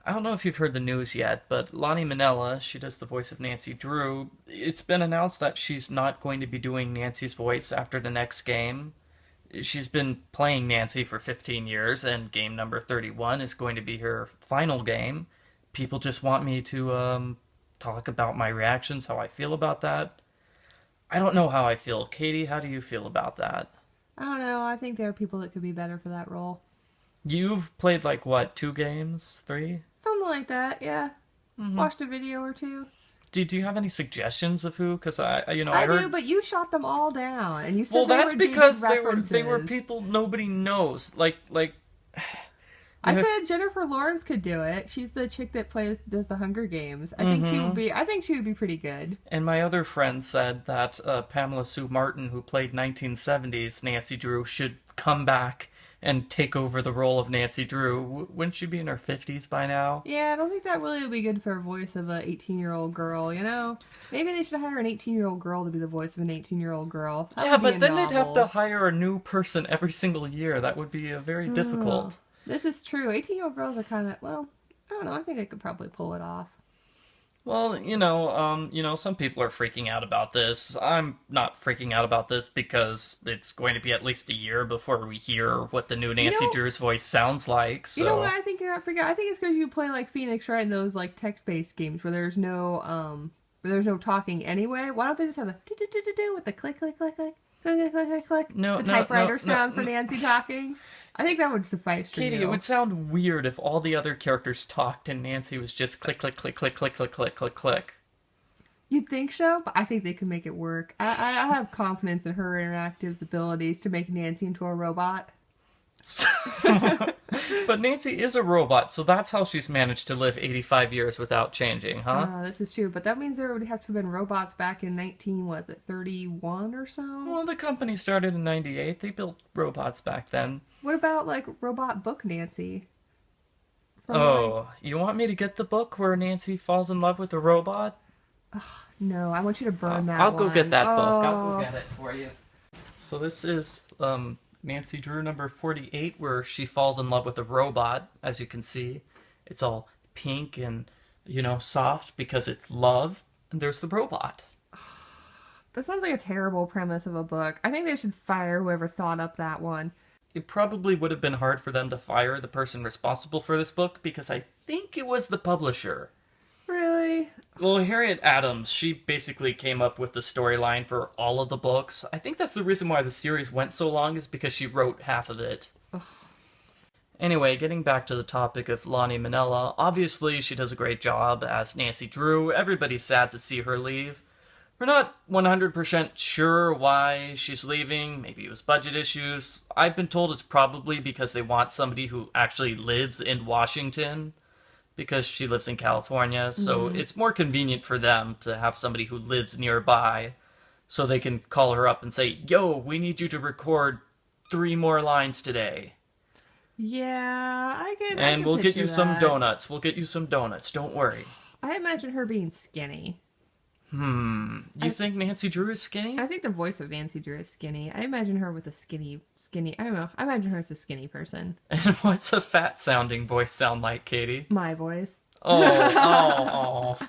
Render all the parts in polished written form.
I don't know if you've heard the news yet, but Lani Minella, she does the voice of Nancy Drew. It's been announced that she's not going to be doing Nancy's voice after the next game. She's been playing Nancy for 15 years, and game number 31 is going to be her final game. People just want me to talk about my reactions, how I feel about that. I don't know how I feel. Katie, how do you feel about that? I don't know. I think there are people that could be better for that role. You've played like what, 2 games? 3? Something like that, yeah. Watched a video or two. Do you have any suggestions of who? Because I I heard. do, but you shot them all down, and you said Well, they that's were because dated they were references. people nobody knows. Like I you had said Jennifer Lawrence could do it. She's the chick that does the Hunger Games. I think she would be. I think she would be pretty good. and my other friend said that Pamela Sue Martin, who played 1970s Nancy Drew, should come back and take over the role of Nancy Drew. Wouldn't she be in her 50s by now? Yeah, I don't think that really would be good for a voice of a 18-year-old girl. You know, maybe they should hire an 18-year-old girl to be the voice of an 18-year-old girl. That Yeah, would be but a then they'd have to novel. hire a new person every single year. That would be very difficult. This is true. 18-year-old girls are kind of well. I don't know. I think they could probably pull it off. Well, some people are freaking out about this. I'm not freaking out about this because it's going to be at least a year before we hear what the new You Nancy know, Drew's voice sounds like. you know So, what? I think you're not forget. I think it's because you play like Phoenix, right? In those like text-based games where there's no talking anyway. Why don't they just have the do with the click click click click click click click click click no, the no, typewriter no, sound for no. Nancy talking? I think that would suffice for Katie, it you. would sound weird if all the other characters talked and Nancy was just click, click, click, click, click, click, click, click, click. You'd think so, but I think they could make it work. I have confidence in her interactive abilities to make Nancy into a robot. But Nancy is a robot, so that's how she's managed to live 85 years without changing, huh? This is true, but that means there would have to have been robots back in 31 or so? Well, the company started in 98. They built robots back then. What about, like, Robot Book Nancy? From, like, Oh, you want me to get the book where Nancy falls in love with a robot? no, I want you to burn that I'll go one. get that book. I'll Oh. go get it for you. So this is Nancy Drew number 48, where she falls in love with a robot. As you can see, it's all pink and soft because it's love. And there's the robot. That sounds like a terrible premise of a book. I think they should fire whoever thought up that one. It probably would have been hard for them to fire the person responsible for this book because I think it was the publisher. Really? Well, Harriet Adams, she basically came up with the storyline for all of the books. I think that's the reason why the series went so long, is because she wrote half of it. Anyway, getting back to the topic of Lani Minella, obviously she does a great job as Nancy Drew. Everybody's sad to see her leave. We're not 100% sure why she's leaving. Maybe it was budget issues. I've been told it's probably because they want somebody who actually lives in Washington, because she lives in California, so it's more convenient for them to have somebody who lives nearby, so they can call her up and say, yo, we need you to record 3 more lines today. Yeah, I can. And we'll get picture you some that. donuts. We'll get you some donuts, don't worry. I imagine her being skinny. You think Nancy Drew is skinny? I think the voice of Nancy Drew is skinny. I imagine her with a skinny. I don't know. I imagine her as a skinny person. And what's a fat-sounding voice sound like, Katie? My voice. Oh.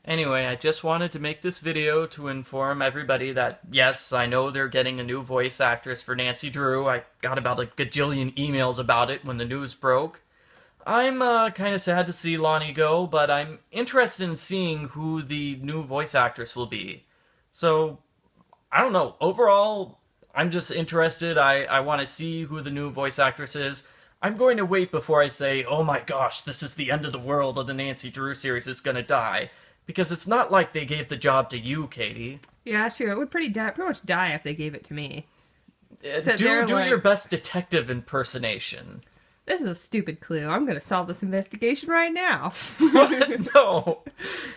Anyway, I just wanted to make this video to inform everybody that, yes, I know they're getting a new voice actress for Nancy Drew. I got about a gajillion emails about it when the news broke. I'm kind of sad to see Lani go, but I'm interested in seeing who the new voice actress will be. So, I don't know. Overall, I'm just interested. I want to see who the new voice actress is. I'm going to wait before I say, oh my gosh, this is the end of the world, or the Nancy Drew series is going to die. Because it's not like they gave the job to you, Katie. Yeah, true. It would pretty much die if they gave it to me. Do like, your best detective impersonation. This is a stupid clue. I'm going to solve this investigation right now. What? No.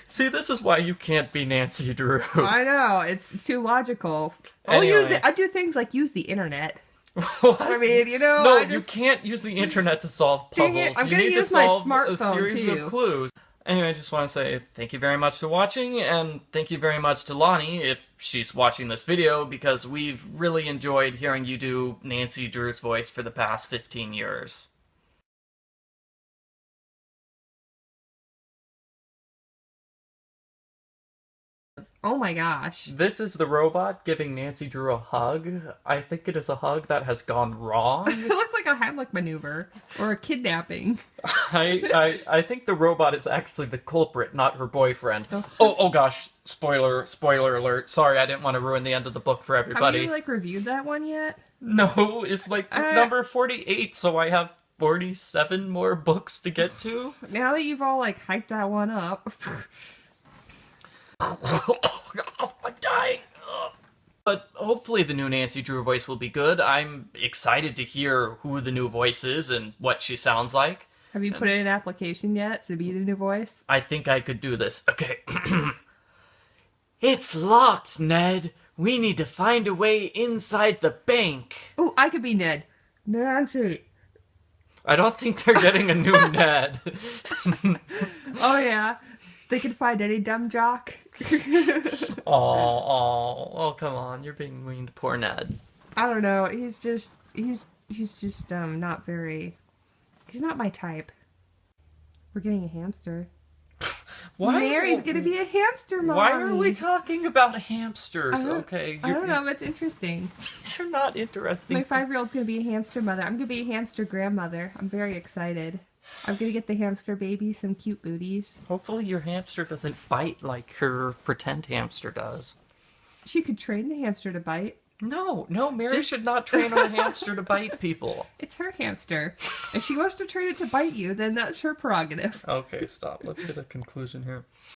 See, this is why you can't be Nancy Drew. I know. It's too logical. Anyway. I do things like use the internet. What? I mean, No, I just, you can't use the internet to solve Dang puzzles. it, I'm You gonna need to use my solve a smartphone, series too. of clues. Anyway, I just want to say thank you very much for watching, and thank you very much to Lani, if she's watching this video, because we've really enjoyed hearing you do Nancy Drew's voice for the past 15 years. Oh my gosh. This is the robot giving Nancy Drew a hug. I think it is a hug that has gone wrong. It looks like a Heimlich maneuver or a kidnapping. I think the robot is actually the culprit, not her boyfriend. Oh gosh, spoiler alert. Sorry, I didn't want to ruin the end of the book for everybody. Have you like reviewed that one yet? No, it's like book number 48, so I have 47 more books to get to. Now that you've all like hyped that one up. I'm dying. But hopefully the new Nancy Drew voice will be good. I'm excited to hear who the new voice is and what she sounds like. Have you put in an application yet to be the new voice? I think I could do this. Okay. It's locked, Ned. We need to find a way inside the bank. Oh, I could be Ned. Nancy. I don't think they're getting a new Ned. Oh yeah. They can find any dumb jock. Oh, come on. You're being mean to poor Ned. I don't know. He's just not very. He's not my type. We're getting a hamster. Mary's gonna be a hamster mom. Why are we talking about hamsters? Okay. I don't know. It's interesting. These are not interesting. My 5-year-old's gonna be a hamster mother. I'm gonna be a hamster grandmother. I'm very excited. I'm gonna get the hamster baby some cute booties. Hopefully your hamster doesn't bite like her pretend hamster does. She could train the hamster to bite. No, Mary should not train her hamster to bite people. It's her hamster. If she wants to train it to bite you, then that's her prerogative. Okay, stop. Let's get a conclusion here.